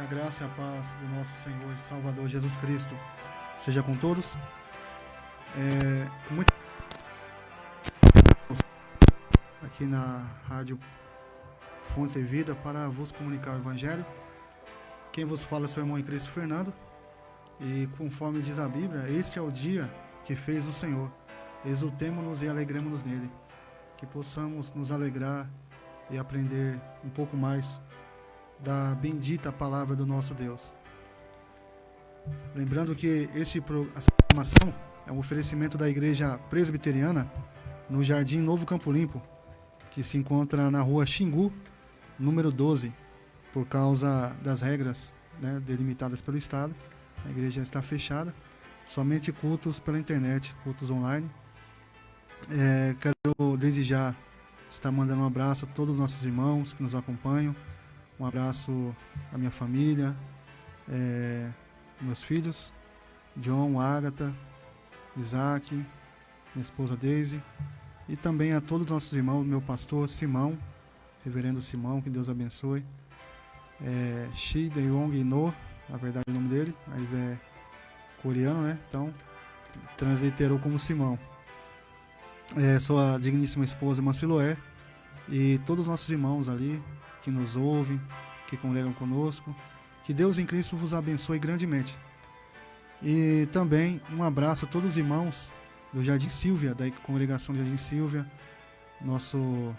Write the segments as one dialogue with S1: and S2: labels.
S1: a graça e a paz do nosso Senhor e Salvador Jesus Cristo seja com todos. Com muito aqui na Rádio Fonte e Vida para vos comunicar o Evangelho. Quem vos fala é seu irmão em Cristo, Fernando. E conforme diz a Bíblia, este é o dia que fez o Senhor. Exultemo-nos e alegremos-nos nele. Que possamos nos alegrar e aprender um pouco mais da bendita palavra do nosso Deus. Lembrando que essa programação é um oferecimento da Igreja Presbiteriana no Jardim Novo Campo Limpo, que se encontra na rua Xingu, número 12, por causa das regras, delimitadas pelo Estado. A igreja está fechada, somente cultos pela internet, cultos online. Quero desde já estar mandando um abraço a todos os nossos irmãos que nos acompanham, um abraço à minha família, meus filhos, John, Agatha, Isaac, minha esposa Daisy, e também a todos os nossos irmãos, meu pastor Simão, reverendo Simão, que Deus abençoe, Shi Deyong No, na verdade é o nome dele, mas é coreano, então transliterou como Simão. Sua digníssima esposa, irmã Siloé, e todos os nossos irmãos ali que nos ouvem, que congregam conosco. Que Deus em Cristo vos abençoe grandemente. E também um abraço a todos os irmãos do Jardim Sílvia, da congregação do Jardim Sílvia, nosso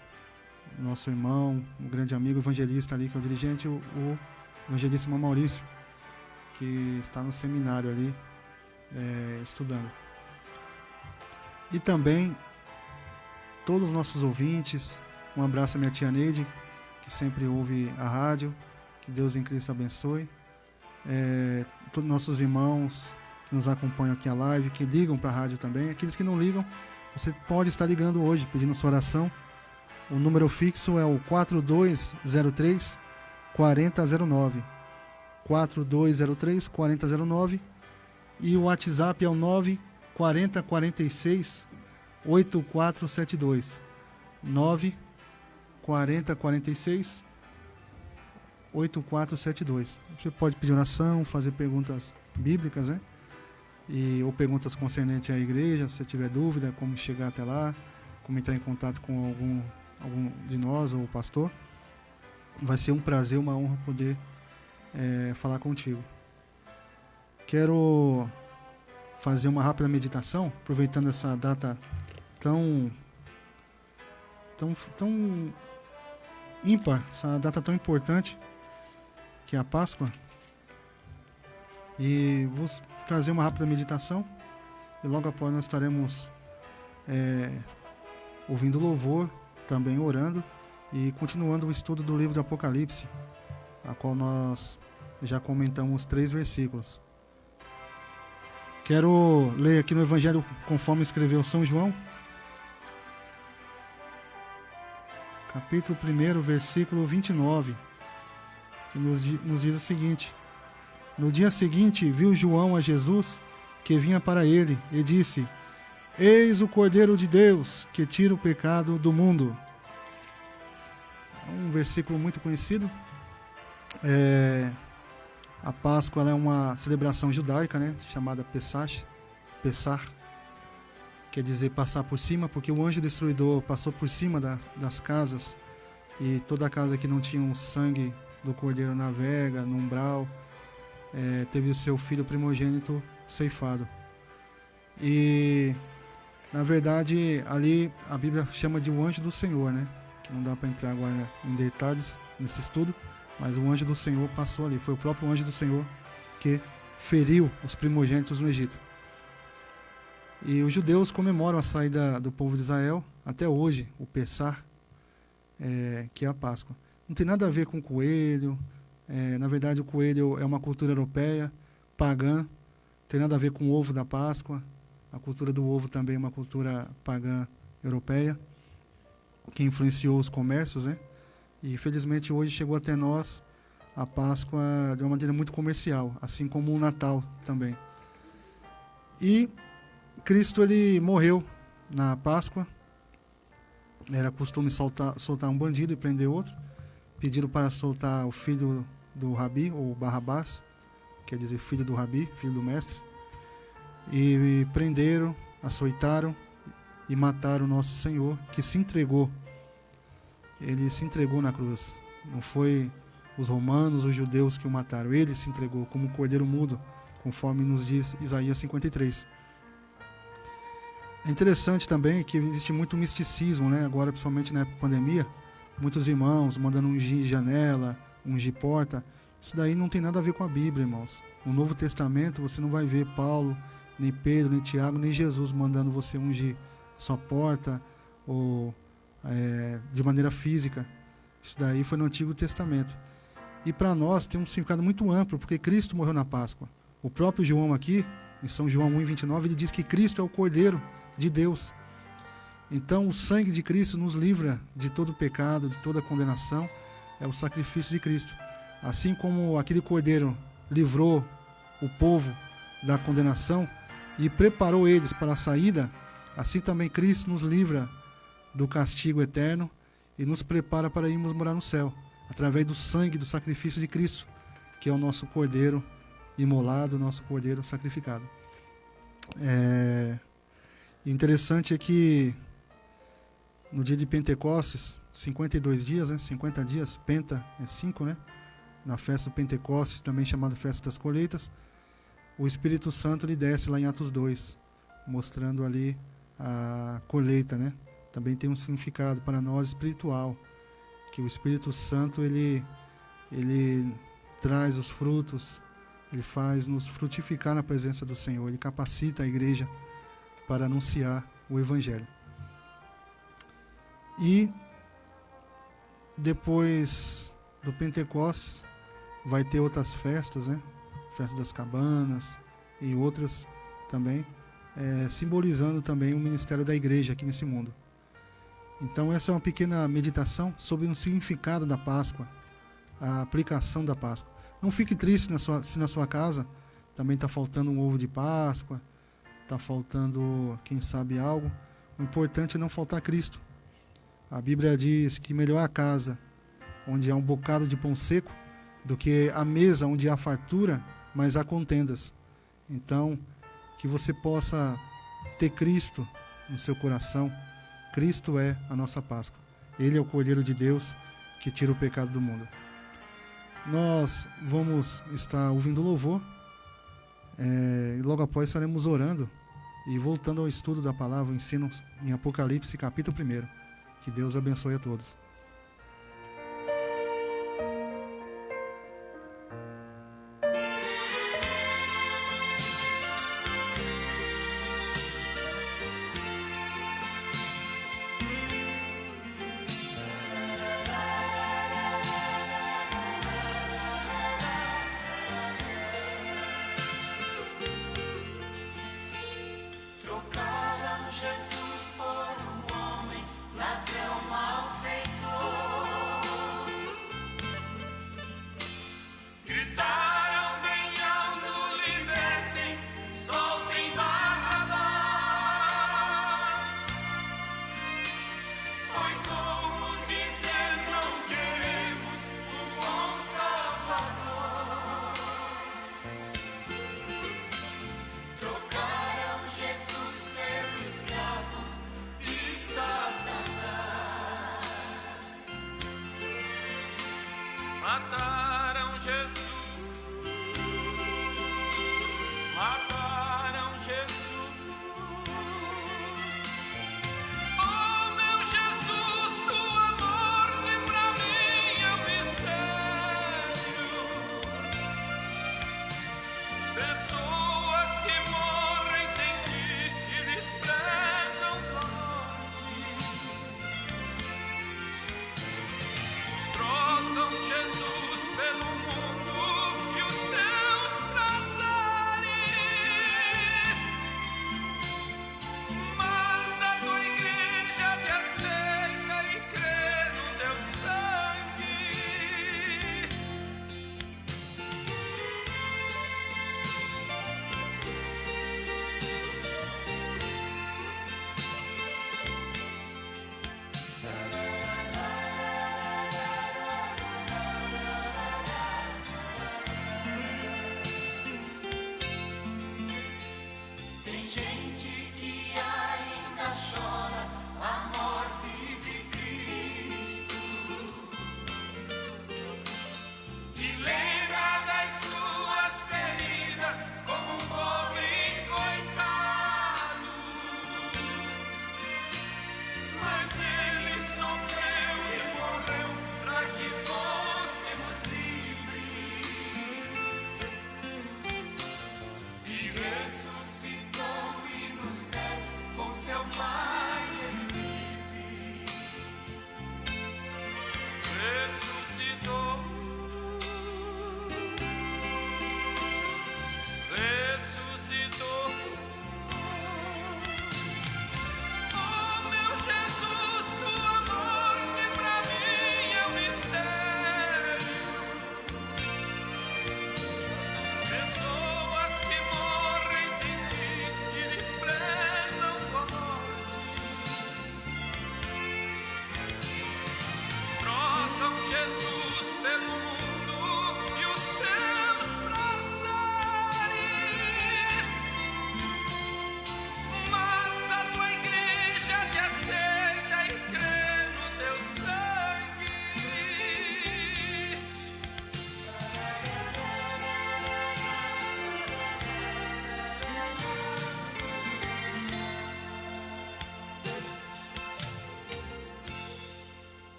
S1: irmão, um grande amigo evangelista ali, que é o dirigente, o evangelista Maurício, que está no seminário ali, estudando. E também todos os nossos ouvintes, um abraço à minha tia Neide, que sempre ouve a rádio. Que Deus em Cristo abençoe. Todos os nossos irmãos que nos acompanham aqui a live, que ligam para a rádio também. Aqueles que não ligam, você pode estar ligando hoje, pedindo sua oração. O número fixo é o 4203 4009. 4203 4009. E o WhatsApp é o 94046 8472. 94046 8472. Você pode pedir oração, fazer perguntas bíblicas, ou perguntas concernentes à igreja, se você tiver dúvida, como chegar até lá, como entrar em contato com algum de nós ou o pastor. Vai ser um prazer, uma honra poder falar contigo. Quero fazer uma rápida meditação, aproveitando essa data tão ímpar, essa data tão importante, que é a Páscoa, e vou trazer uma rápida meditação, e logo após nós estaremos ouvindo louvor, também orando, e continuando o estudo do livro do Apocalipse, a qual nós já comentamos 3 versículos. Quero ler aqui no Evangelho conforme escreveu São João, capítulo 1, versículo 29, que nos diz o seguinte: No dia seguinte, viu João a Jesus, que vinha para ele, e disse: Eis o Cordeiro de Deus, que tira o pecado do mundo. Um versículo muito conhecido. A Páscoa é uma celebração judaica, chamada Pessar, quer dizer passar por cima, porque o anjo destruidor passou por cima das casas, e toda casa que não tinha um sangue do cordeiro na verga, no umbral, teve o seu filho primogênito ceifado. E na verdade ali a Bíblia chama de o anjo do Senhor, que não dá para entrar agora em detalhes nesse estudo, mas o anjo do Senhor passou ali, foi o próprio anjo do Senhor que feriu os primogênitos no Egito. E os judeus comemoram a saída do povo de Israel até hoje, o Pessar, que é a Páscoa. Não tem nada a ver com coelho. Na verdade, o coelho é uma cultura europeia, pagã. Não tem nada a ver com o ovo da Páscoa. A cultura do ovo também é uma cultura pagã europeia, que influenciou os comércios, E infelizmente hoje chegou até nós a Páscoa de uma maneira muito comercial, assim como o Natal também. E Cristo, ele morreu na Páscoa. Era costume soltar um bandido e prender outro. Pediram para soltar o filho do Rabi, ou Barrabás, quer dizer filho do Rabi, filho do mestre, e prenderam, açoitaram e mataram o nosso Senhor, que se entregou. Ele se entregou na cruz. Não foi os romanos, os judeus que o mataram. Ele se entregou como um cordeiro mudo, conforme nos diz Isaías 53. É interessante também que existe muito misticismo, né? Agora, principalmente na época da pandemia, muitos irmãos mandando ungir janela, ungir porta. Isso daí não tem nada a ver com a Bíblia, irmãos. No Novo Testamento você não vai ver Paulo, nem Pedro, nem Tiago, nem Jesus mandando você ungir a sua porta ou de maneira física. Isso daí foi no Antigo Testamento. E para nós tem um significado muito amplo, porque Cristo morreu na Páscoa. O próprio João aqui, em São João 1,29, ele diz que Cristo é o Cordeiro de Deus. Então o sangue de Cristo nos livra de todo pecado, de toda condenação. É o sacrifício de Cristo. Assim como aquele Cordeiro livrou o povo da condenação e preparou eles para a saída, assim também Cristo nos livra do castigo eterno e nos prepara para irmos morar no céu, através do sangue, do sacrifício de Cristo, que é o nosso Cordeiro imolado, o nosso Cordeiro sacrificado. Interessante é que no dia de Pentecostes, 52 dias, né? 50 dias, Penta é 5, né? Na festa do Pentecostes, também chamada Festa das Colheitas, o Espírito Santo ele desce lá em Atos 2, mostrando ali a colheita, né? Também tem um significado para nós espiritual, que o Espírito Santo ele traz os frutos, ele faz nos frutificar na presença do Senhor, ele capacita a igreja para anunciar o Evangelho. E depois do Pentecostes vai ter outras festas, né? Festa das Cabanas e outras também, simbolizando também o ministério da igreja aqui nesse mundo. Então essa é uma pequena meditação sobre o significado da Páscoa, a aplicação da Páscoa. Não fique triste se na sua casa também está faltando um ovo de Páscoa, está faltando, quem sabe, algo. O importante é não faltar Cristo. A Bíblia diz que melhor a casa onde há um bocado de pão seco do que a mesa onde há fartura, mas há contendas. Então, que você possa ter Cristo no seu coração. Cristo é a nossa Páscoa. Ele é o Cordeiro de Deus que tira o pecado do mundo. Nós vamos estar ouvindo louvor, e logo após estaremos orando e voltando ao estudo da palavra, o ensino em Apocalipse, capítulo 1. Que Deus abençoe a todos.
S2: Trocaram Jesus por um homem, ladrão malfeitor.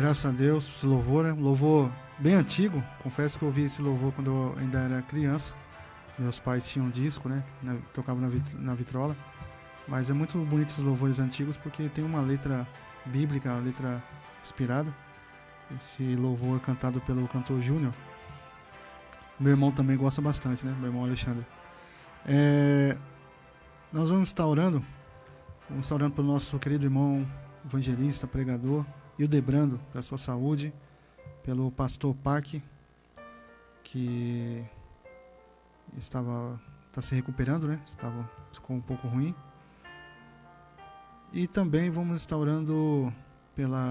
S1: Graças a Deus, esse louvor, né? Um louvor bem antigo. Confesso que eu ouvi esse louvor quando eu ainda era criança. Meus pais tinham um disco, né? Tocavam na vitrola. Mas é muito bonito esses louvores antigos porque tem uma letra bíblica, uma letra inspirada. Esse louvor cantado pelo cantor Júnior. Meu irmão também gosta bastante, né? Meu irmão Alexandre. Nós vamos estar orando pelo nosso querido irmão evangelista, pregador, Hildebrando, pela sua saúde, pelo pastor Pac, que está se recuperando, né? Ficou um pouco ruim. E também vamos estar orando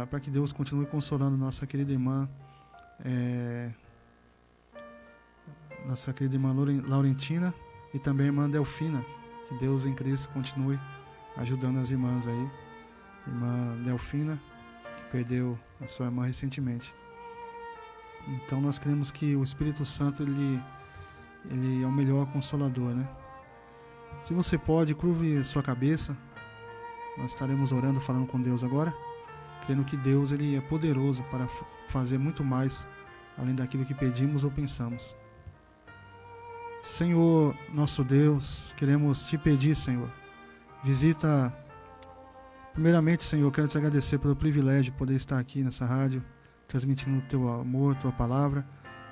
S1: para que Deus continue consolando nossa querida irmã Laurentina e também a irmã Delfina. Que Deus em Cristo continue ajudando as irmãs aí. Irmã Delfina, que perdeu a sua irmã recentemente. Então nós cremos que o Espírito Santo ele é o melhor consolador, né? Se você pode, curve sua cabeça. Nós estaremos orando, falando com Deus agora, crendo que Deus ele é poderoso para fazer muito mais além daquilo que pedimos ou pensamos. Senhor, nosso Deus, queremos te pedir, Senhor, visita. Primeiramente, Senhor, quero te agradecer pelo privilégio de poder estar aqui nessa rádio, transmitindo o teu amor, tua palavra.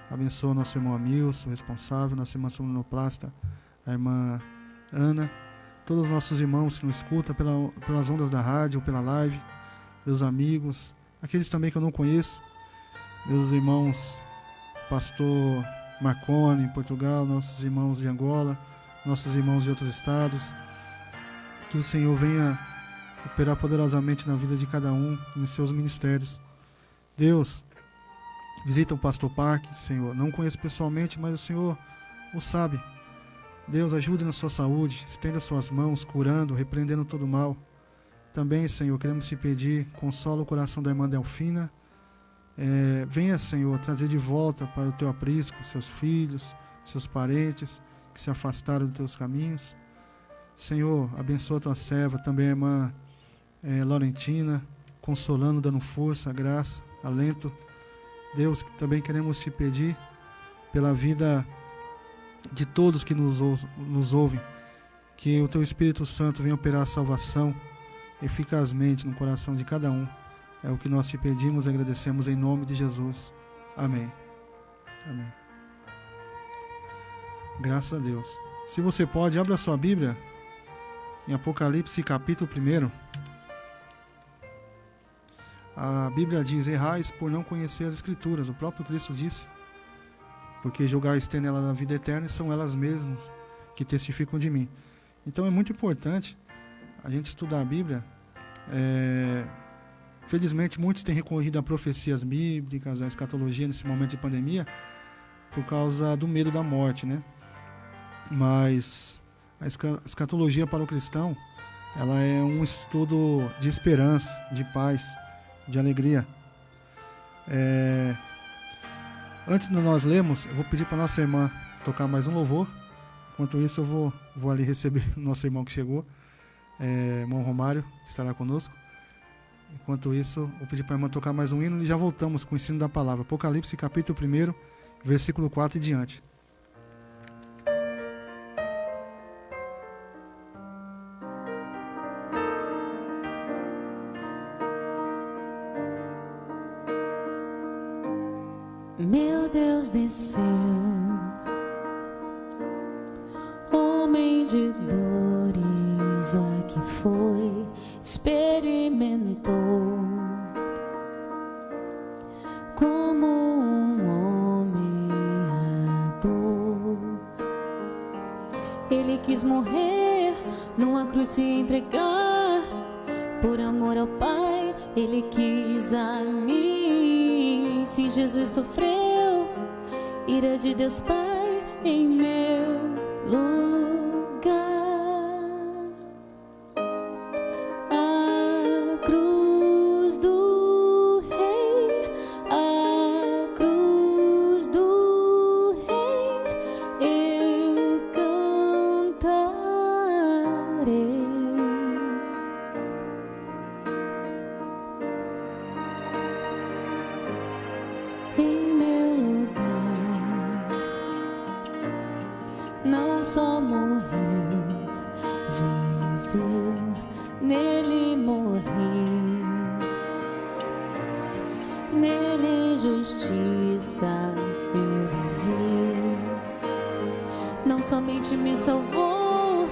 S1: Abençoa nosso irmão Amilson, responsável, nossa irmã sonoplasta, a irmã Ana, todos os nossos irmãos que nos escutam pelas ondas da rádio, pela live, meus amigos, aqueles também que eu não conheço, meus irmãos, pastor Marconi, em Portugal, nossos irmãos de Angola, nossos irmãos de outros estados, que o Senhor venha operar poderosamente na vida de cada um, em seus ministérios. Deus, visita o pastor Parque, Senhor, não o conheço pessoalmente, mas o Senhor o sabe. Deus, ajude na sua saúde, estenda suas mãos, curando, repreendendo todo o mal. Também, Senhor, queremos te pedir, consola o coração da irmã Delfina. Venha, Senhor, trazer de volta para o teu aprisco seus filhos, seus parentes que se afastaram dos teus caminhos. Senhor, abençoa a tua serva, também a irmã Laurentina, consolando, dando força, graça, alento. Deus, também queremos te pedir pela vida de todos que nos ouvem, que o teu Espírito Santo venha operar a salvação eficazmente no coração de cada um. É o que nós te pedimos e agradecemos em nome de Jesus. Amém. Amém. Graças a Deus. Se você pode, abra a sua Bíblia em Apocalipse capítulo 1. A Bíblia diz: errais por não conhecer as Escrituras. O próprio Cristo disse: porque julgais ter nela a vida eterna e são elas mesmas que testificam de mim. Então é muito importante a gente estudar a Bíblia. Felizmente muitos têm recorrido a profecias bíblicas, a escatologia nesse momento de pandemia, por causa do medo da morte, né? Mas a escatologia para o cristão, ela é um estudo de esperança, de paz, de alegria. Antes de nós lermos, eu vou pedir para nossa irmã tocar mais um louvor. Enquanto isso, eu vou ali receber o nosso irmão que chegou, irmão Romário, que estará conosco. Enquanto isso, vou pedir para a irmã tocar mais um hino e já voltamos com o ensino da palavra. Apocalipse capítulo 1, versículo 4 e diante.
S2: Meu Deus desceu, homem de dores, aqui foi, experimentou como um homem a dor. Ele quis morrer numa cruz, se entregar por amor ao Pai. Ele quis a mim. Se Jesus sofreu, ira de Deus Pai em meu lugar. A cruz do Rei, a cruz do Rei, eu cantarei. não só morreu, viveu, nele morri, nele justiça eu vivi. Não somente me salvou,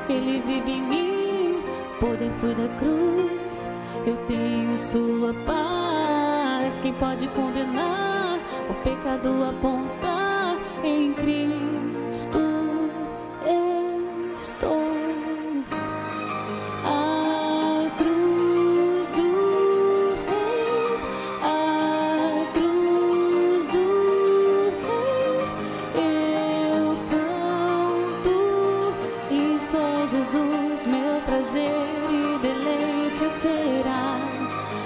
S2: ele vive em mim, poder foi da cruz, eu tenho sua paz. Quem pode condenar? O pecado apontar, em Cristo estou. A cruz do Rei, a cruz do Rei, eu canto, e só Jesus meu prazer e deleite será.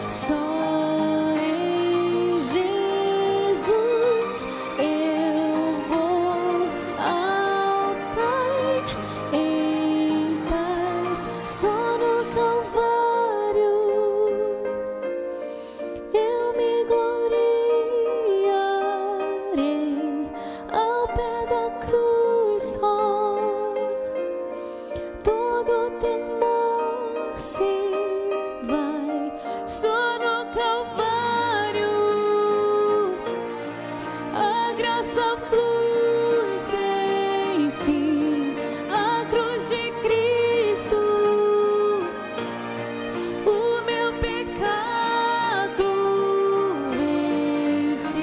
S2: Só em Jesus eu vou ao Pai em paz. Só no Calvário eu me gloriarei, ao pé da cruz só todo temor se vai. Só no Calvário a graça flui sem fim. A cruz de Cristo o meu pecado vence.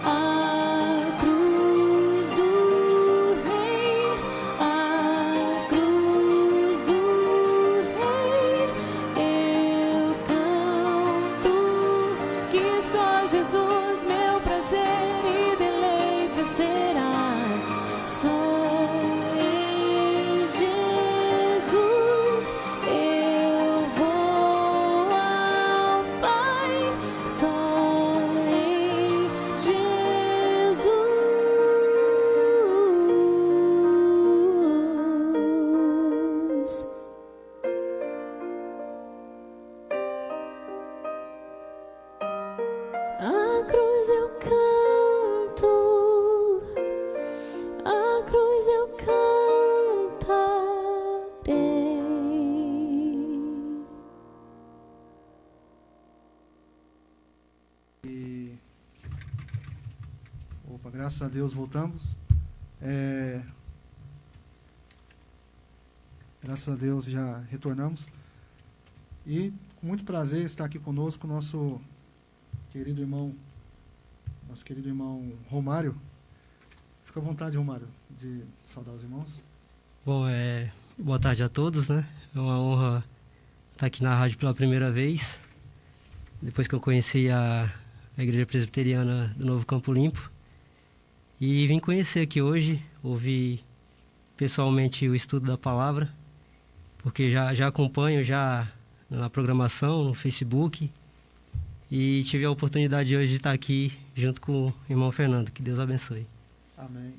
S2: A cruz do Rei, a cruz do Rei, eu canto, que só Jesus meu prazer e deleite será. Só em Jesus eu vou ao Pai. Só em Jesus. A cruz eu canto, a cruz eu cantarei.
S1: E, opa, graças a Deus voltamos. Graças a Deus já retornamos. E com muito prazer estar aqui conosco nosso querido irmão Romário. Fica à vontade, Romário, de saudar os irmãos.
S3: Bom, boa tarde a todos, né? É uma honra estar aqui na rádio pela primeira vez, depois que eu conheci a Igreja Presbiteriana do Novo Campo Limpo. E vim conhecer aqui hoje, ouvir pessoalmente o estudo da palavra, porque já acompanho já na programação, no Facebook, e tive a oportunidade hoje de estar aqui junto com o irmão Fernando. Que Deus abençoe.
S1: Amém.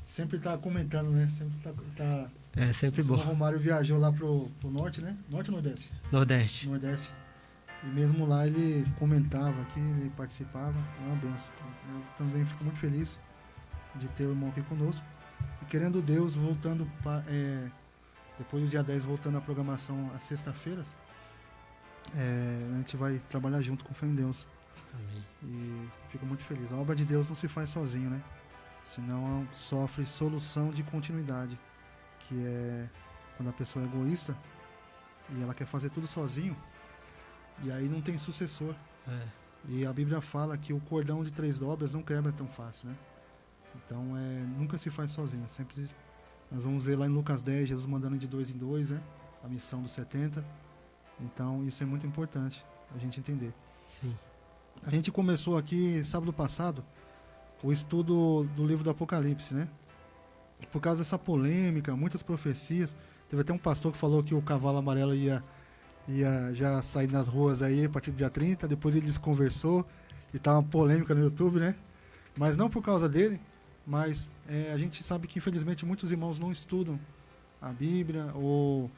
S1: Sempre está comentando, né? Sempre tá
S3: É sempre bom.
S1: O Romário viajou lá pro norte, né? Norte ou Nordeste?
S3: Nordeste.
S1: Nordeste. E mesmo lá ele comentava aqui, ele participava. É uma benção. Eu também fico muito feliz de ter o irmão aqui conosco. E querendo Deus, voltando depois do dia 10, voltando à programação às sextas-feiras, a gente vai trabalhar junto com fé em Deus.
S3: Amém.
S1: E fico muito feliz. A obra de Deus não se faz sozinho, né? Senão sofre solução de continuidade, que é quando a pessoa é egoísta e ela quer fazer tudo sozinho, e aí não tem sucessor. E a Bíblia fala que o cordão de 3 dobras não quebra tão fácil, né? Então nunca se faz sozinho. Sempre nós vamos ver lá em Lucas 10, Jesus mandando de 2 em 2, né? A missão dos 70. Então isso é muito importante a gente entender.
S3: Sim.
S1: A gente começou aqui sábado passado o estudo do livro do Apocalipse, né? Por causa dessa polêmica, muitas profecias. Teve até um pastor que falou que o cavalo amarelo ia já sair nas ruas aí a partir do dia 30, depois ele desconversou e tá uma polêmica no YouTube, né? Mas não por causa dele, mas a gente sabe que infelizmente muitos irmãos não estudam a Bíblia ou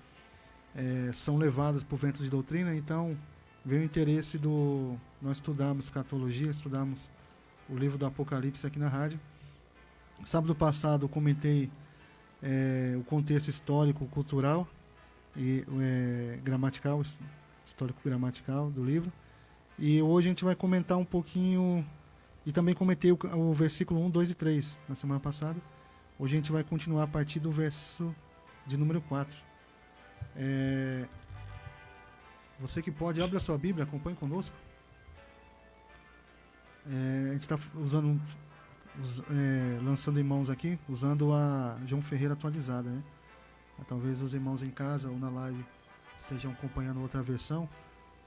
S1: são levados por vento de doutrina, então veio o interesse nós estudarmos escatologia, estudarmos o livro do Apocalipse aqui na rádio. Sábado passado eu comentei o contexto histórico, cultural e gramatical, histórico-gramatical do livro. E hoje a gente vai comentar um pouquinho, e também comentei o versículo 1, 2 e 3 na semana passada. Hoje a gente vai continuar a partir do verso de número 4. Você que pode, abre a sua Bíblia, acompanhe conosco. A gente está lançando em mãos aqui, usando a João Ferreira atualizada, né? Talvez os irmãos em casa ou na live estejam acompanhando outra versão.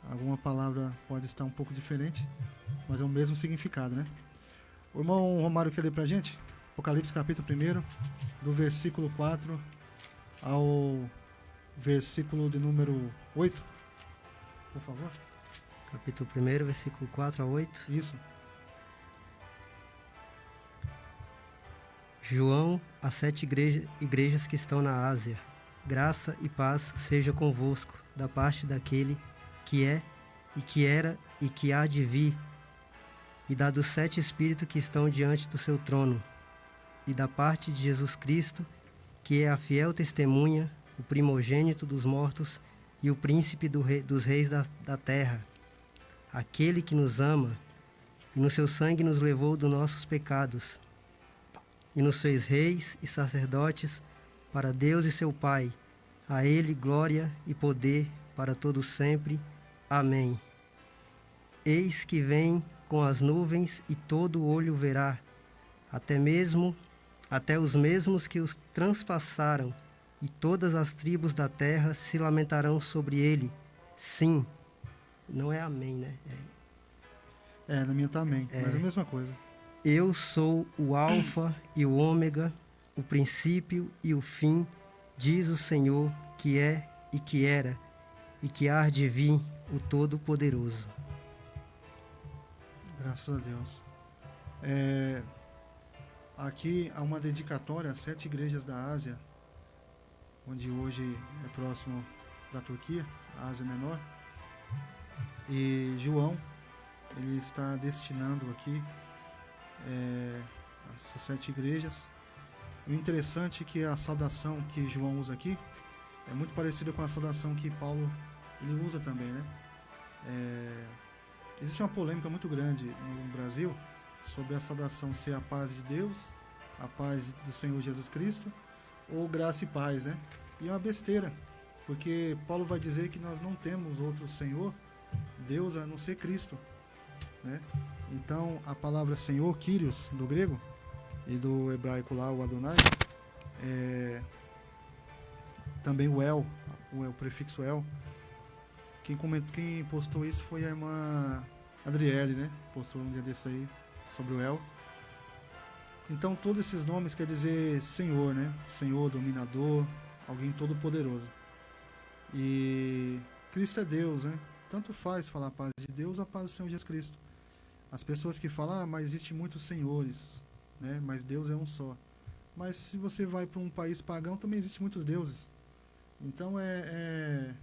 S1: Alguma palavra pode estar um pouco diferente, mas é o mesmo significado, né? O irmão Romário quer ler pra gente? Apocalipse capítulo 1, do versículo 4 ao versículo de número 8, por favor.
S3: Capítulo 1, versículo 4 a 8.
S1: Isso.
S3: João, às 7 igrejas que estão na Ásia, graça e paz seja convosco, da parte daquele que é, e que era, e que há de vir, e da dos 7 Espíritos que estão diante do seu trono, e da parte de Jesus Cristo, que é a fiel testemunha, o primogênito dos mortos e o príncipe dos reis da terra, aquele que nos ama e no seu sangue nos levou dos nossos pecados, e nos fez reis e sacerdotes para Deus e seu Pai. A ele glória e poder para todos sempre. Amém. Eis que vem com as nuvens e todo olho verá, até os mesmos que os transpassaram, e todas as tribos da terra se lamentarão sobre ele. Sim. Não é amém, né?
S1: Na minha tá amém, mas é a mesma coisa.
S3: Eu sou o Alfa e o Ômega, o princípio e o fim, diz o Senhor, que é e que era, e que há de vir, o Todo-Poderoso.
S1: Graças a Deus. Aqui há uma dedicatória a 7 igrejas da Ásia, onde hoje é próximo da Turquia, a Ásia Menor. E João, ele está destinando aqui essas 7 igrejas. O interessante é que a saudação que João usa aqui é muito parecida com a saudação que Paulo ele usa também, né? Existe uma polêmica muito grande no Brasil sobre a saudação ser a paz de Deus, a paz do Senhor Jesus Cristo, ou graça e paz, né? E é uma besteira, porque Paulo vai dizer que nós não temos outro Senhor, Deus, a não ser Cristo, né? Então, a palavra Senhor, Kyrios, do grego, e do hebraico lá, o Adonai, também o El, o prefixo El. Quem postou isso foi a irmã Adriele, né? Postou um dia desse aí sobre o El. Então, todos esses nomes quer dizer Senhor, né? Senhor, dominador, alguém todo poderoso. E Cristo é Deus, né? Tanto faz falar a paz de Deus ou a paz do Senhor Jesus Cristo. As pessoas que falam, mas existe muitos senhores, né? Mas Deus é um só. Mas se você vai para um país pagão, também existe muitos deuses. Então é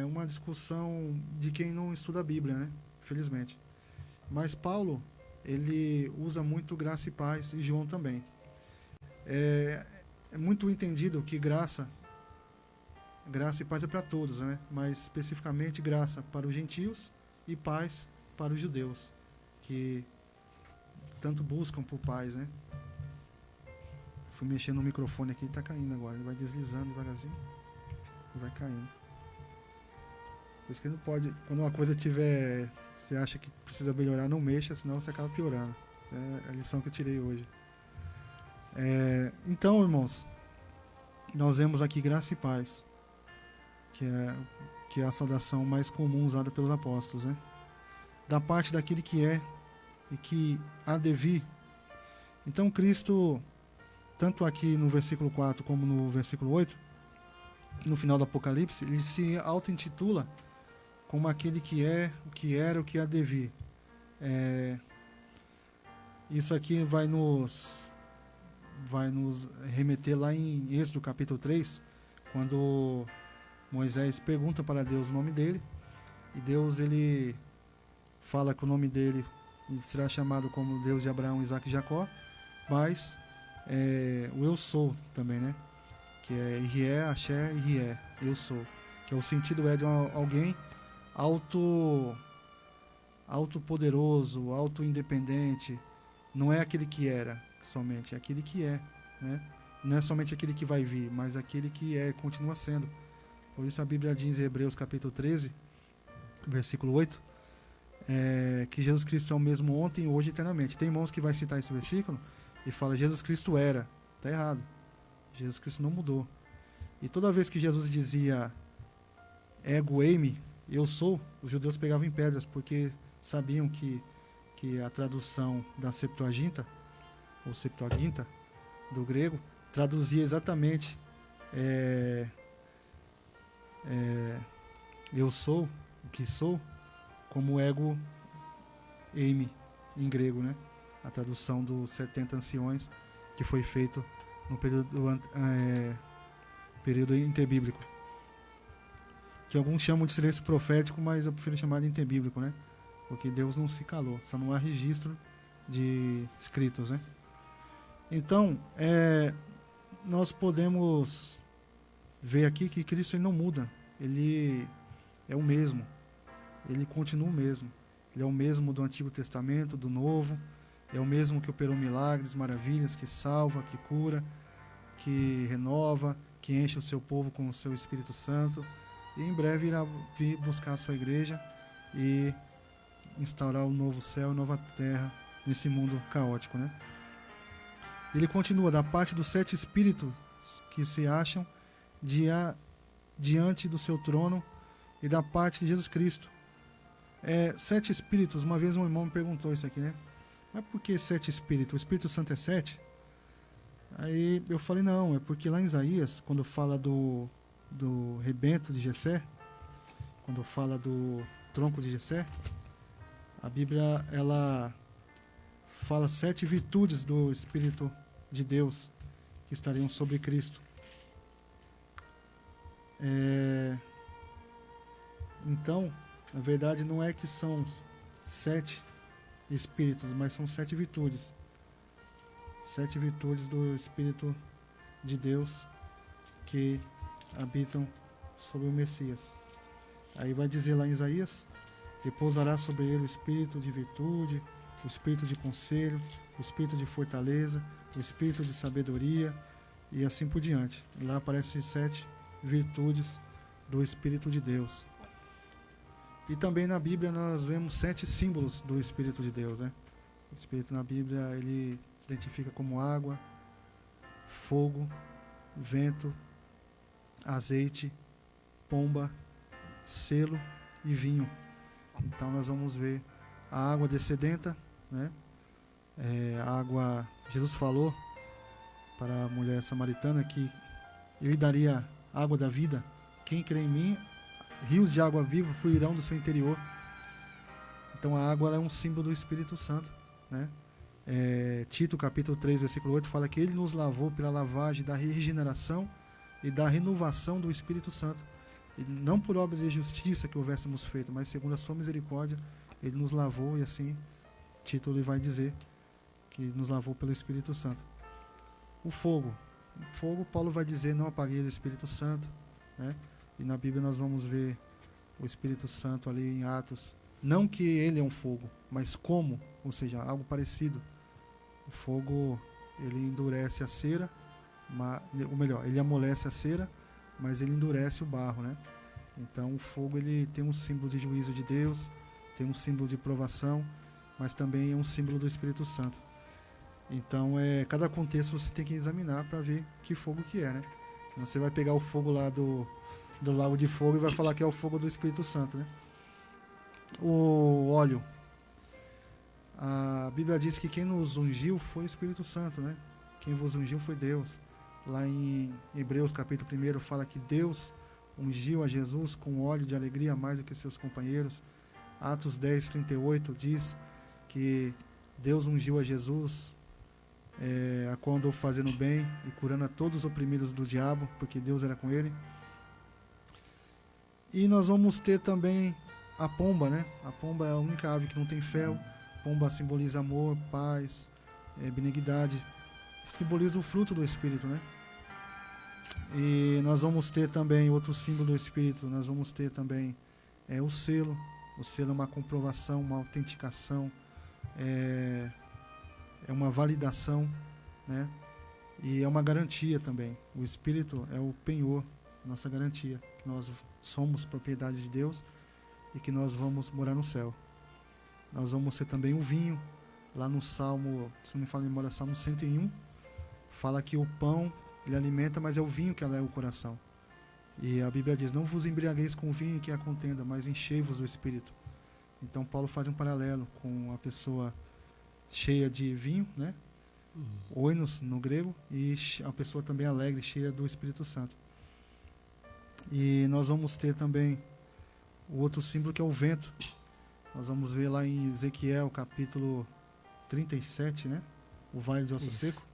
S1: uma discussão de quem não estuda a Bíblia, né? Felizmente. Mas Paulo, ele usa muito graça e paz, e João também. É muito entendido que graça e paz é para todos, né? Mas especificamente graça para os gentios e paz para os judeus, que tanto buscam por paz, né? Fui mexendo no microfone aqui e tá caindo agora. Ele vai deslizando devagarzinho e vai caindo. Por isso que não pode, quando uma coisa tiver, você acha que precisa melhorar, não mexa, senão você acaba piorando. Essa é a lição que eu tirei hoje. Então, irmãos, nós vemos aqui graça e paz, que é a saudação mais comum usada pelos apóstolos, né? Da parte daquele que é e que há de vir. Então Cristo, tanto aqui no versículo 4 como no versículo 8, no final do Apocalipse, ele se auto-intitula como aquele que é, o que era, o que há de vir. Isso aqui vai nos remeter lá em Êxodo capítulo 3, quando Moisés pergunta para Deus o nome dele, e Deus ele fala que o nome dele será chamado como Deus de Abraão, Isaque e Jacó, mas o eu sou também, né? Que é Irie, Axé, Irie, eu sou. Que o sentido é de alguém autopoderoso, auto-independente. Não é aquele que era somente, é aquele que é, né? Não é somente aquele que vai vir, mas aquele que continua sendo. Por isso a Bíblia diz em Hebreus capítulo 13, versículo 8, que Jesus Cristo é o mesmo ontem, hoje e eternamente. Tem irmãos que vai citar esse versículo e fala Jesus Cristo era. Está errado. Jesus Cristo não mudou. E toda vez que Jesus dizia ego eimi, eu sou, os judeus pegavam em pedras, porque sabiam que a tradução da Septuaginta, ou Septuaginta, do grego, traduzia exatamente eu sou, o que sou, como ego eimi, em grego, né? A tradução dos 70 anciões, que foi feito no período interbíblico. Que alguns chamam de silêncio profético, mas eu prefiro chamar de interbíblico, né? Porque Deus não se calou, só não há registro de escritos, né? Então, nós podemos ver aqui que Cristo ele não muda, ele é o mesmo, ele continua o mesmo, ele é o mesmo do Antigo Testamento, do Novo, é o mesmo que operou milagres, maravilhas, que salva, que cura, que renova, que enche o seu povo com o seu Espírito Santo, e em breve irá vir buscar a sua igreja e instaurar um novo céu e nova terra nesse mundo caótico, né? Ele continua, da parte dos 7 espíritos que se acham diante do seu trono e da parte de Jesus Cristo. 7 espíritos, uma vez um irmão me perguntou isso aqui, né? Mas por que 7 espíritos? O Espírito Santo é 7? Aí eu falei, não, é porque lá em Isaías, quando fala do rebento de Jessé, quando fala do tronco de Jessé, a Bíblia ela fala 7 virtudes do Espírito de Deus que estariam sobre Cristo. Então, na verdade, não é que são 7 espíritos, mas são 7 virtudes. 7 virtudes do Espírito de Deus que habitam sobre o Messias. Aí vai dizer lá em Isaías: e pousará sobre ele o espírito de virtude, o espírito de conselho, o espírito de fortaleza, o espírito de sabedoria, e assim por diante. Lá aparecem 7 virtudes do Espírito de Deus. E também na Bíblia nós vemos 7 símbolos do Espírito de Deus, né? O Espírito na Bíblia ele se identifica como água, fogo, vento, azeite, pomba, selo e vinho. Então nós vamos ver a água descedenta, né? A água, Jesus falou para a mulher samaritana que ele daria água da vida. Quem crê em mim, rios de água viva fluirão do seu interior. Então a água ela é um símbolo do Espírito Santo, né? Tito capítulo 3 versículo 8 fala que ele nos lavou pela lavagem da regeneração e da renovação do Espírito Santo, e não por obras de justiça que houvéssemos feito, mas segundo a sua misericórdia ele nos lavou. E assim Tito ele vai dizer que nos lavou pelo Espírito Santo. O fogo, Paulo vai dizer: não apaguei o Espírito Santo, né? E na Bíblia nós vamos ver o Espírito Santo ali em Atos, não que ele é um fogo, mas como, ou seja, algo parecido. O fogo ele endurece a cera, ou melhor, ele amolece a cera, mas ele endurece o barro, né? Então o fogo ele tem um símbolo de juízo de Deus, tem um símbolo de provação, mas também é um símbolo do Espírito Santo. Então cada contexto você tem que examinar para ver que fogo que é, né? Você vai pegar o fogo lá do lago de fogo e vai falar que é o fogo do Espírito Santo, né? O óleo, a Bíblia diz que quem nos ungiu foi o Espírito Santo, né? Quem vos ungiu foi Deus. Lá em Hebreus capítulo 1 fala que Deus ungiu a Jesus com óleo de alegria mais do que seus companheiros. Atos 10:38 diz que Deus ungiu a Jesus a qual andou fazendo bem e curando a todos os oprimidos do diabo, porque Deus era com ele. E nós vamos ter também a pomba, né? A pomba é a única ave que não tem fel. Pomba simboliza amor, paz, benignidade. simboliza o fruto do Espírito, né? E nós vamos ter também outro símbolo do Espírito, nós vamos ter também o selo. O selo é uma comprovação, uma autenticação, é uma validação, né? E é uma garantia também. O Espírito é o penhor, nossa garantia, que nós somos propriedade de Deus e que nós vamos morar no céu. Nós vamos ter também o vinho, lá no Salmo, se não me falo em memória, Salmo 101, fala que o pão ele alimenta, mas é o vinho que alegra o coração. E a Bíblia diz, não vos embriagueis com o vinho que é a contenda, mas enchei-vos do Espírito. Então Paulo faz um paralelo com a pessoa cheia de vinho, né? Oinos no grego, e a pessoa também alegre, cheia do Espírito Santo. E nós vamos ter também o outro símbolo que é o vento. Nós vamos ver lá em Ezequiel capítulo 37, né? O vale de osso seco.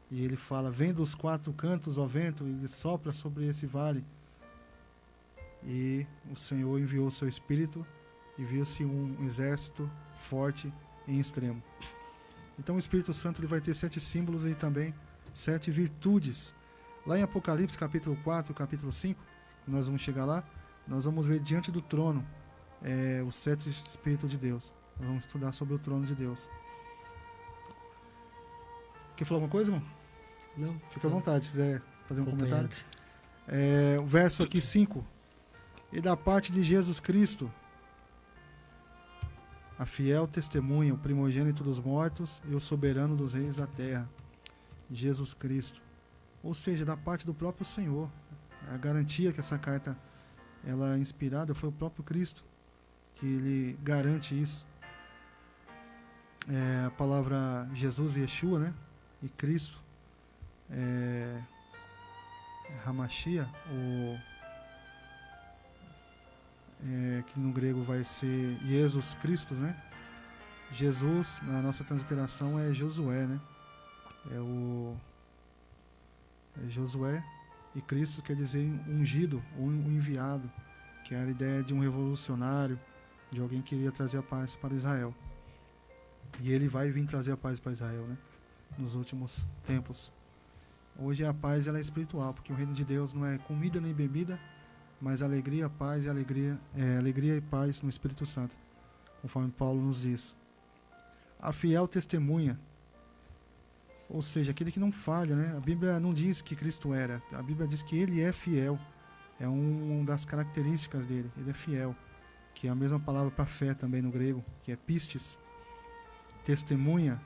S1: E ele fala, vem dos quatro cantos, ó vento, e ele sopra sobre esse vale. E o Senhor enviou o seu Espírito e viu-se um exército forte em extremo. Então o Espírito Santo ele vai ter 7 símbolos e também 7 virtudes. Lá em Apocalipse capítulo 4, capítulo 5, nós vamos chegar lá, nós vamos ver diante do trono os 7 Espíritos de Deus. Nós vamos estudar sobre o trono de Deus. Quer falar alguma coisa, irmão?
S3: Não.
S1: Fica à vontade, se quiser fazer um comentário. O verso aqui 5. E da parte de Jesus Cristo, a fiel testemunha, o primogênito dos mortos e o soberano dos reis da terra, Jesus Cristo. Ou seja, da parte do próprio Senhor. A garantia que essa carta ela é inspirada foi o próprio Cristo, que ele garante isso. A palavra Jesus e Yeshua, né? E Cristo, Hamashia, que no grego vai ser Jesus Christus, né? Jesus, na nossa transliteração, é Josué, né? É Josué, e Cristo quer dizer ungido, ou enviado, que era a ideia de um revolucionário, de alguém que iria trazer a paz para Israel. E ele vai vir trazer a paz para Israel, né? Nos últimos tempos. Hoje a paz ela é espiritual, porque o reino de Deus não é comida nem bebida, mas alegria, paz e alegria e paz no Espírito Santo, conforme Paulo nos diz. A fiel testemunha, ou seja, aquele que não falha, né? A Bíblia não diz que Cristo era, a Bíblia diz que ele é fiel, é uma das características dele, ele é fiel, que é a mesma palavra para fé também no grego, que é pistis, testemunha.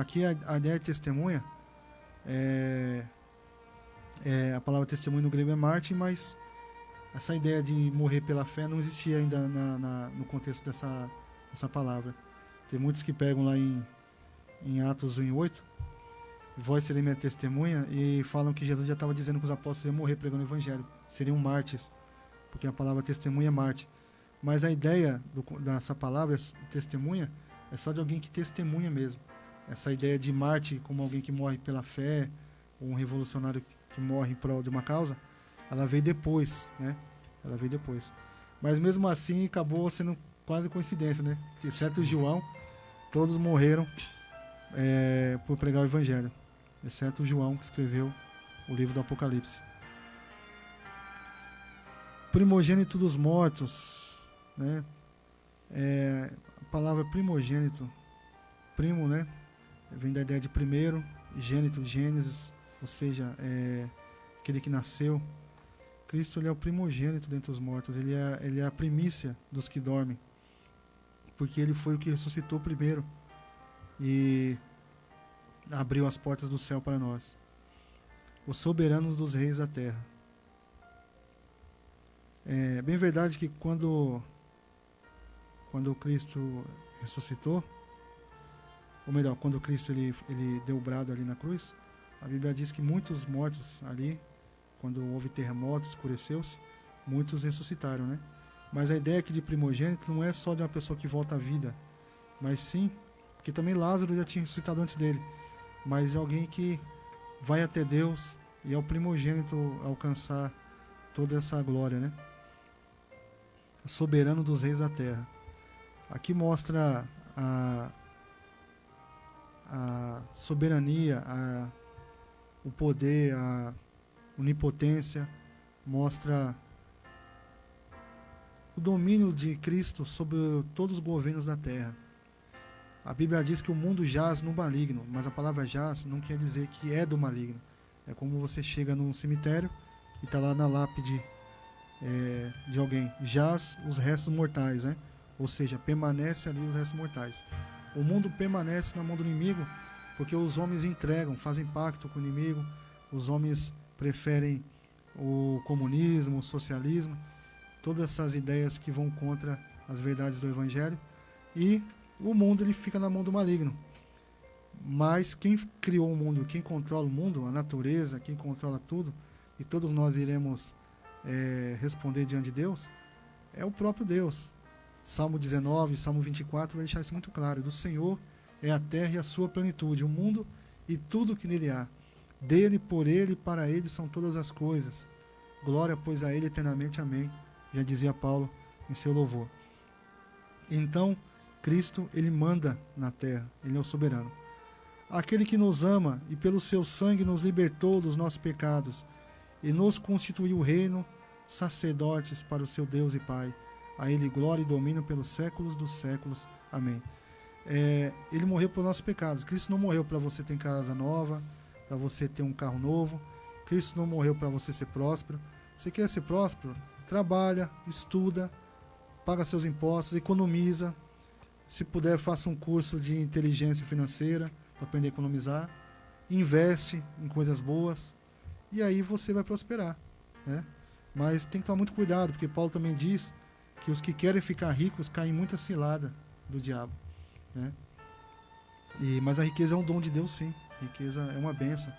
S1: Aqui a ideia de testemunha a palavra testemunho no grego é mártir, mas essa ideia de morrer pela fé não existia ainda no contexto dessa palavra. Tem muitos que pegam lá em Atos 1:8, vós serei minha testemunha, e falam que Jesus já estava dizendo que os apóstolos iam morrer pregando o evangelho, seriam mártires, porque a palavra testemunha é mártir. Mas a ideia dessa palavra, testemunha, é só de alguém que testemunha mesmo. Essa ideia de mártir como alguém que morre pela fé, ou um revolucionário que morre em prol de uma causa, ela veio depois, né? Ela veio depois. Mas mesmo assim acabou sendo quase coincidência, né? Exceto João, todos morreram por pregar o evangelho, exceto João, que escreveu o livro do Apocalipse. Primogênito dos mortos, né? A palavra primogênito, primo, né? Vem da ideia de primeiro, gênito, Gênesis, ou seja, aquele que nasceu. Cristo ele é o primogênito dentre os mortos, ele é a primícia dos que dormem, porque ele foi o que ressuscitou primeiro e abriu as portas do céu para nós. Os soberanos dos reis da terra. É bem verdade que quando Cristo ressuscitou, ou melhor, quando Cristo ele deu o brado ali na cruz, a Bíblia diz que muitos mortos ali, quando houve terremotos, escureceu-se, muitos ressuscitaram, né? Mas a ideia aqui de primogênito não é só de uma pessoa que volta à vida, mas sim, que também Lázaro já tinha ressuscitado antes dele, mas é alguém que vai até Deus e é o primogênito a alcançar toda essa glória, né? Soberano dos reis da terra. Aqui mostra a soberania, o poder, a onipotência, mostra o domínio de Cristo sobre todos os governos da terra. A Bíblia diz que o mundo jaz no maligno, mas a palavra jaz não quer dizer que é do maligno. É como você chega num cemitério e está lá na lápide de alguém, jaz os restos mortais, né? Ou seja, permanece ali os restos mortais. O mundo permanece na mão do inimigo porque os homens entregam, fazem pacto com o inimigo, os homens preferem o comunismo, o socialismo, todas essas ideias que vão contra as verdades do Evangelho, e o mundo ele fica na mão do maligno. Mas quem criou o mundo, quem controla o mundo, a natureza, quem controla tudo, e todos nós iremos responder diante de Deus, é o próprio Deus. Salmo 19, Salmo 24 vai deixar isso muito claro. Do Senhor é a terra e a sua plenitude, o mundo e tudo que nele há. Dele, por ele e para ele são todas as coisas. Glória, pois, a ele eternamente. Amém. Já dizia Paulo em seu louvor. Então, Cristo, ele manda na terra, ele é o soberano. Aquele que nos ama e pelo seu sangue nos libertou dos nossos pecados e nos constituiu reino, sacerdotes para o seu Deus e Pai. A ele glória e domínio pelos séculos dos séculos. Amém. Ele morreu pelos nossos pecados. Cristo não morreu para você ter casa nova, para você ter um carro novo. Cristo não morreu para você ser próspero. Você quer ser próspero? Trabalha, estuda, paga seus impostos, economiza. Se puder, faça um curso de inteligência financeira para aprender a economizar. Investe em coisas boas e aí você vai prosperar, né? Mas tem que tomar muito cuidado, porque Paulo também diz que os que querem ficar ricos caem em muita cilada do diabo, né? Mas a riqueza é um dom de Deus, sim. A riqueza é uma bênção.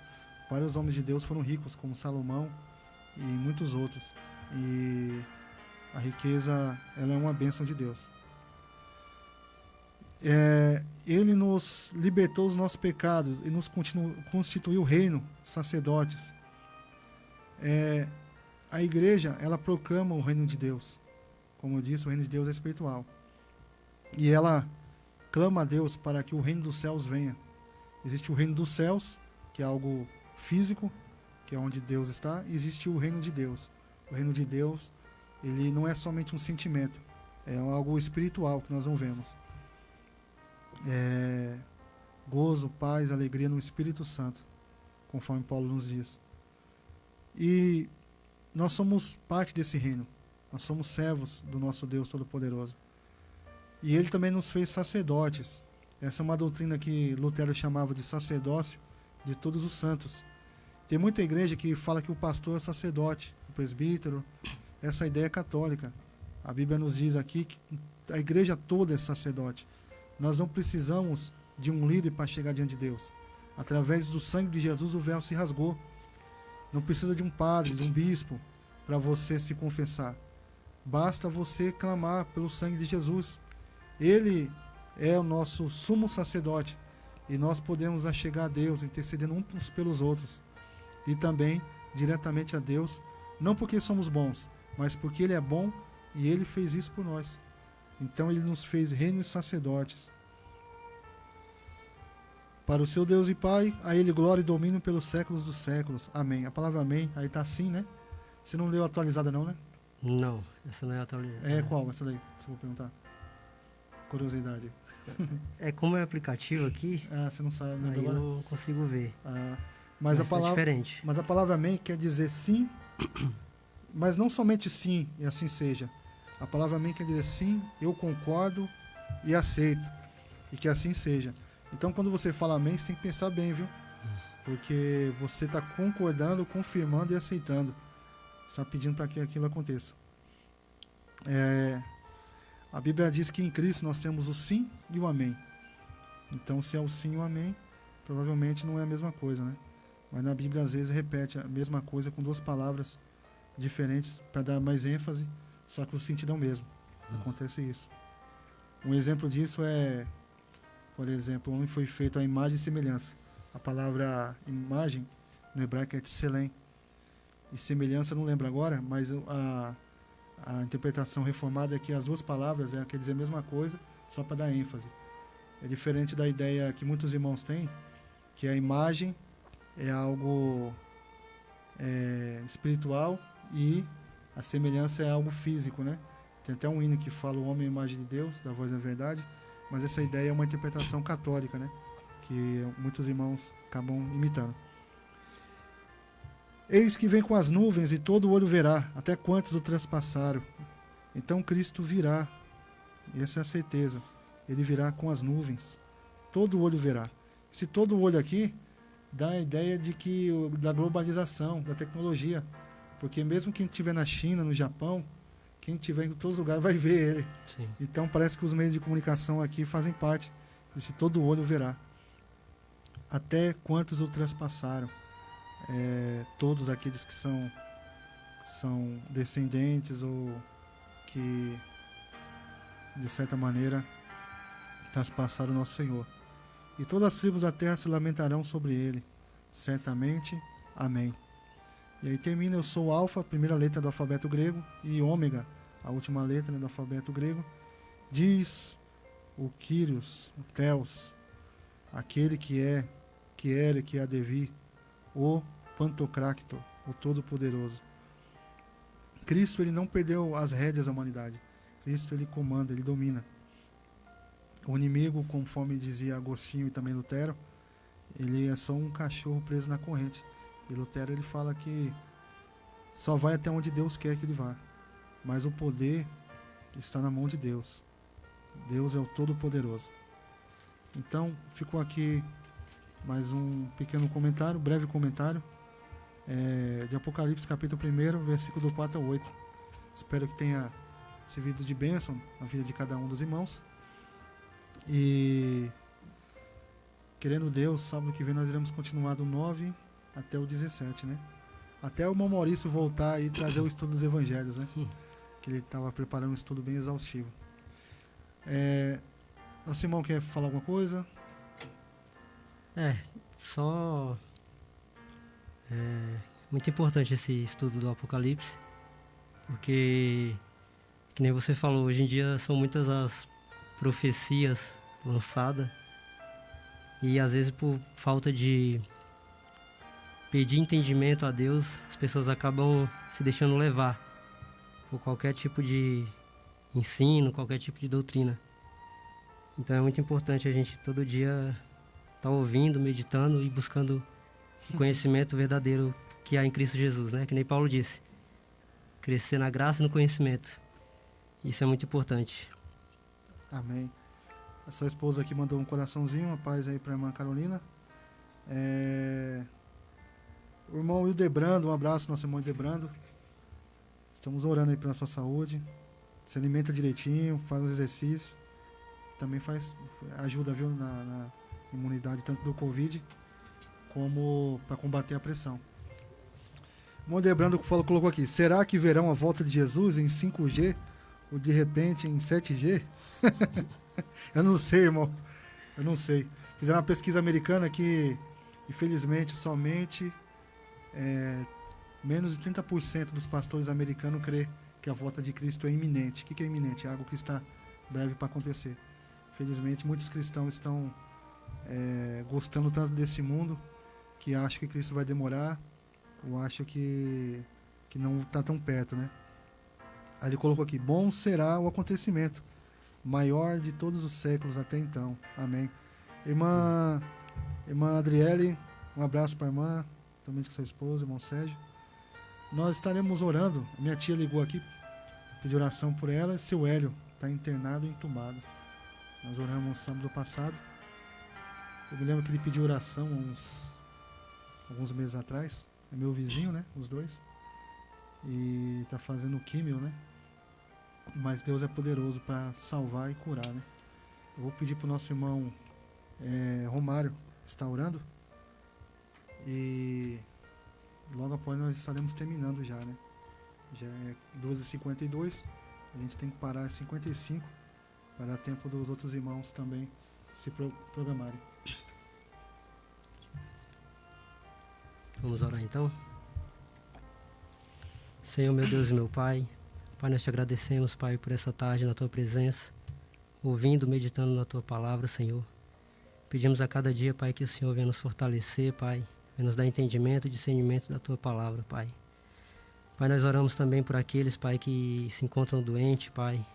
S1: Vários homens de Deus foram ricos, como Salomão e muitos outros. E a riqueza, ela é uma bênção de Deus. Ele nos libertou dos nossos pecados e nos constituiu reino, sacerdotes. A igreja, ela proclama o reino de Deus. Como eu disse, o reino de Deus é espiritual. E ela clama a Deus para que o reino dos céus venha. Existe o reino dos céus, que é algo físico, que é onde Deus está, e existe o reino de Deus. O reino de Deus, ele não é somente um sentimento, é algo espiritual que nós não vemos. Gozo, paz, alegria no Espírito Santo, conforme Paulo nos diz. E nós somos parte desse reino. Nós somos servos do nosso Deus Todo-Poderoso. E ele também nos fez sacerdotes. Essa é uma doutrina que Lutero chamava de sacerdócio de todos os santos. Tem muita igreja que fala que o pastor é sacerdote, o presbítero. Essa ideia é católica. A Bíblia nos diz aqui que a igreja toda é sacerdote. Nós não precisamos de um líder para chegar diante de Deus. Através do sangue de Jesus o véu se rasgou. Não precisa de um padre, de um bispo para você se confessar. Basta você clamar pelo sangue de Jesus. Ele é o nosso sumo sacerdote e nós podemos chegar a Deus intercedendo uns pelos outros e também diretamente a Deus, não porque somos bons, mas porque Ele é bom e Ele fez isso por nós. Então Ele nos fez reino e sacerdotes. Para o seu Deus e Pai, a Ele glória e domínio pelos séculos dos séculos. Amém. A palavra amém, aí está assim, né? Você não leu atualizada não, né?
S3: Não, essa não é atualizada.
S1: É qual essa daí? Se eu vou perguntar. Curiosidade.
S3: Como é aplicativo aqui,
S1: você não sabe.
S3: aí eu não consigo ver.
S1: Mas a
S3: tá
S1: palavra,
S3: diferente.
S1: Mas a palavra amém quer dizer sim, mas não somente sim e assim seja. A palavra amém quer dizer sim, eu concordo e aceito. E que assim seja. Então quando você fala amém, você tem que pensar bem, viu? Porque você está concordando, confirmando e aceitando. Você está pedindo para que aquilo aconteça. A Bíblia diz que em Cristo nós temos o sim e o amém. Então se é o sim e o amém, provavelmente não é a mesma coisa, né? Mas na Bíblia às vezes repete a mesma coisa com duas palavras diferentes para dar mais ênfase, só que o sentido é o mesmo. Acontece isso. Um exemplo disso por exemplo, o homem foi feito à imagem e semelhança. A palavra imagem no hebraico é tselem. E semelhança, não lembro agora, mas a interpretação reformada é que as duas palavras quer dizer a mesma coisa, só para dar ênfase. É diferente da ideia que muitos irmãos têm, que a imagem é algo espiritual e a semelhança é algo físico, né? Tem até um hino que fala o homem é a imagem de Deus, da voz da verdade, mas essa ideia é uma interpretação católica, né? Que muitos irmãos acabam imitando. Eis que vem com as nuvens e todo olho verá, até quantos o transpassaram. Então Cristo virá, e essa é a certeza, ele virá com as nuvens, todo olho verá. Se todo olho aqui dá a ideia de que da globalização, da tecnologia, porque mesmo quem estiver na China, no Japão, quem estiver em todos os lugares vai ver ele.
S3: Sim.
S1: Então parece que os meios de comunicação aqui fazem parte desse todo olho verá. Até quantos o transpassaram. Todos aqueles que são descendentes ou que de certa maneira transpassaram o nosso Senhor. E todas as tribos da terra se lamentarão sobre ele. Certamente. Amém. E aí termina, eu sou o alfa, a primeira letra do alfabeto grego, e ômega, a última letra, né, do alfabeto grego. Diz o Kyrios, o Theos, aquele que é, que era e que há de vir, o Pantocrátor, o Todo-Poderoso. Cristo, ele não perdeu as rédeas da humanidade. Cristo, ele comanda, ele domina. O inimigo, conforme dizia Agostinho e também Lutero, ele é só um cachorro preso na corrente. E Lutero, ele fala que só vai até onde Deus quer que ele vá. Mas o poder está na mão de Deus. Deus é o Todo-Poderoso. Então, ficou aqui mais um pequeno comentário, breve comentário, de Apocalipse, capítulo 1, versículo do 4 ao 8. Espero que tenha servido de bênção na vida de cada um dos irmãos. E, querendo Deus, sábado que vem nós iremos continuar do 9 até o 17, né? Até o irmão Maurício voltar e trazer o estudo dos evangelhos, né? Que ele estava preparando um estudo bem exaustivo. Nosso irmão quer falar alguma coisa?
S3: Só muito importante esse estudo do Apocalipse, porque, que nem você falou, hoje em dia são muitas as profecias lançadas e às vezes por falta de pedir entendimento a Deus, as pessoas acabam se deixando levar por qualquer tipo de ensino, qualquer tipo de doutrina. Então é muito importante a gente todo dia estar ouvindo, meditando e buscando o conhecimento verdadeiro que há em Cristo Jesus, né? Que nem Paulo disse, crescer na graça e no conhecimento. Isso é muito importante.
S1: Amém. A sua esposa aqui mandou um coraçãozinho, uma paz aí para a irmã Carolina. O irmão Hildebrando, um abraço, nosso irmão Hildebrando. Estamos orando aí pela sua saúde. Se alimenta direitinho, faz os exercícios. Também ajuda, viu, na imunidade tanto do Covid como para combater a pressão. O irmão Hildebrando colocou aqui: será que verão a volta de Jesus em 5G ou de repente em 7G? Eu não sei, irmão. Eu não sei. Fizeram uma pesquisa americana que, infelizmente, somente menos de 30% dos pastores americanos crê que a volta de Cristo é iminente. O que é iminente? É algo que está breve para acontecer. Infelizmente, muitos cristãos estão gostando tanto desse mundo que acham que Cristo vai demorar ou acham que não está tão perto, né? Aí ele colocou aqui: bom será o acontecimento, maior de todos os séculos até então. Amém. Irmã Adriele, um abraço para a irmã, também com sua esposa, irmão Sérgio. Nós estaremos orando. Minha tia ligou aqui, pediu oração por ela. Seu Hélio está internado e entubado. Nós oramos sábado passado. Eu me lembro que ele pediu oração alguns meses atrás. É meu vizinho, né? Os dois. E está fazendo químio, né? Mas Deus é poderoso para salvar e curar, né? Eu vou pedir para o nosso irmão Romário estar orando. E logo após nós estaremos terminando já, né? Já é 12h52. A gente tem que parar às 55 para dar tempo dos outros irmãos também se programarem.
S3: Vamos orar então? Senhor, meu Deus e meu Pai, Pai, nós te agradecemos, Pai, por essa tarde na Tua presença. ouvindo, meditando na Tua palavra, Senhor. Pedimos a cada dia, Pai, que o Senhor venha nos fortalecer, Pai, venha nos dar entendimento e discernimento da Tua palavra, Pai. Pai, nós oramos também por aqueles, Pai, que se encontram doentes, Pai,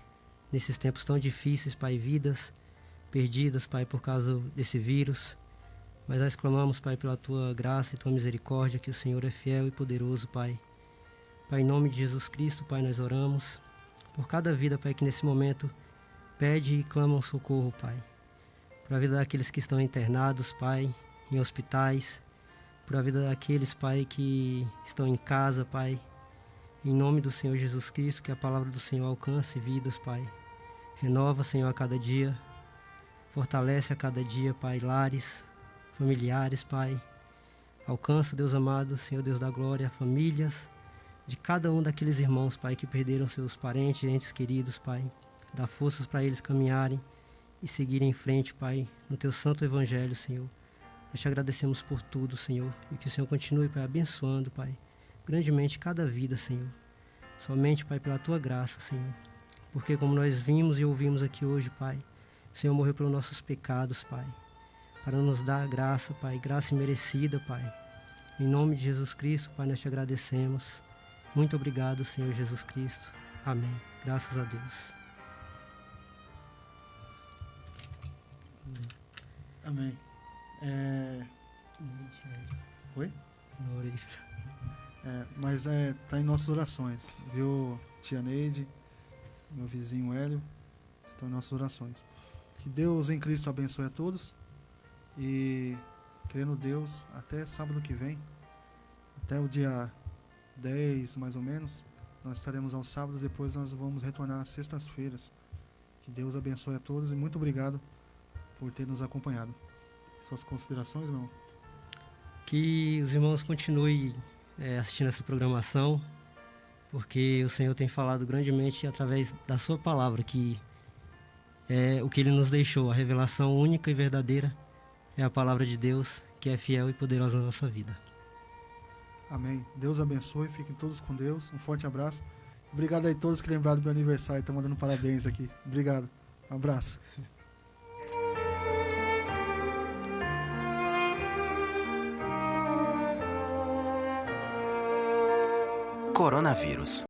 S3: nesses tempos tão difíceis, Pai, vidas perdidas, Pai, por causa desse vírus. Mas nós clamamos, Pai, pela Tua graça e Tua misericórdia, que o Senhor é fiel e poderoso, Pai. Pai, em nome de Jesus Cristo, Pai, nós oramos por cada vida, Pai, que nesse momento pede e clama um socorro, Pai. Por a vida daqueles que estão internados, Pai, em hospitais. Por a vida daqueles, Pai, que estão em casa, Pai. Em nome do Senhor Jesus Cristo, que a palavra do Senhor alcance vidas, Pai. Renova, Senhor, a cada dia. Fortalece a cada dia, Pai, lares, familiares, Pai. Alcança, Deus amado, Senhor Deus da glória, famílias de cada um daqueles irmãos, Pai, que perderam seus parentes, entes queridos, Pai. Dá forças para eles caminharem e seguirem em frente, Pai, no Teu santo evangelho, Senhor. Nós te agradecemos por tudo, Senhor, e que o Senhor continue, Pai, abençoando, Pai, grandemente cada vida, Senhor. Somente, Pai, pela Tua graça, Senhor. Porque como nós vimos e ouvimos aqui hoje, Pai, o Senhor morreu pelos nossos pecados, Pai, para nos dar graça, Pai, graça imerecida, Pai. Em nome de Jesus Cristo, Pai, nós te agradecemos. Muito obrigado, Senhor Jesus Cristo. Amém. Graças a Deus.
S1: Amém. Oi? Mas tá em nossas orações, viu, tia Neide, meu vizinho Hélio, estão em nossas orações. Que Deus em Cristo abençoe a todos e, querendo Deus, até sábado que vem, até o dia 10 mais ou menos, nós estaremos aos sábados, depois nós vamos retornar às sextas-feiras. Que Deus abençoe a todos e muito obrigado por ter nos acompanhado. Suas considerações, meu irmão?
S3: Que os irmãos continuem assistindo essa programação, porque o Senhor tem falado grandemente através da sua palavra, que é o que Ele nos deixou, a revelação única e verdadeira é a palavra de Deus, que é fiel e poderosa na nossa vida.
S1: Amém. Deus abençoe, fiquem todos com Deus, um forte abraço. Obrigado aí a todos que lembraram do meu aniversário, estão mandando parabéns aqui. Obrigado, um abraço.
S4: Coronavírus.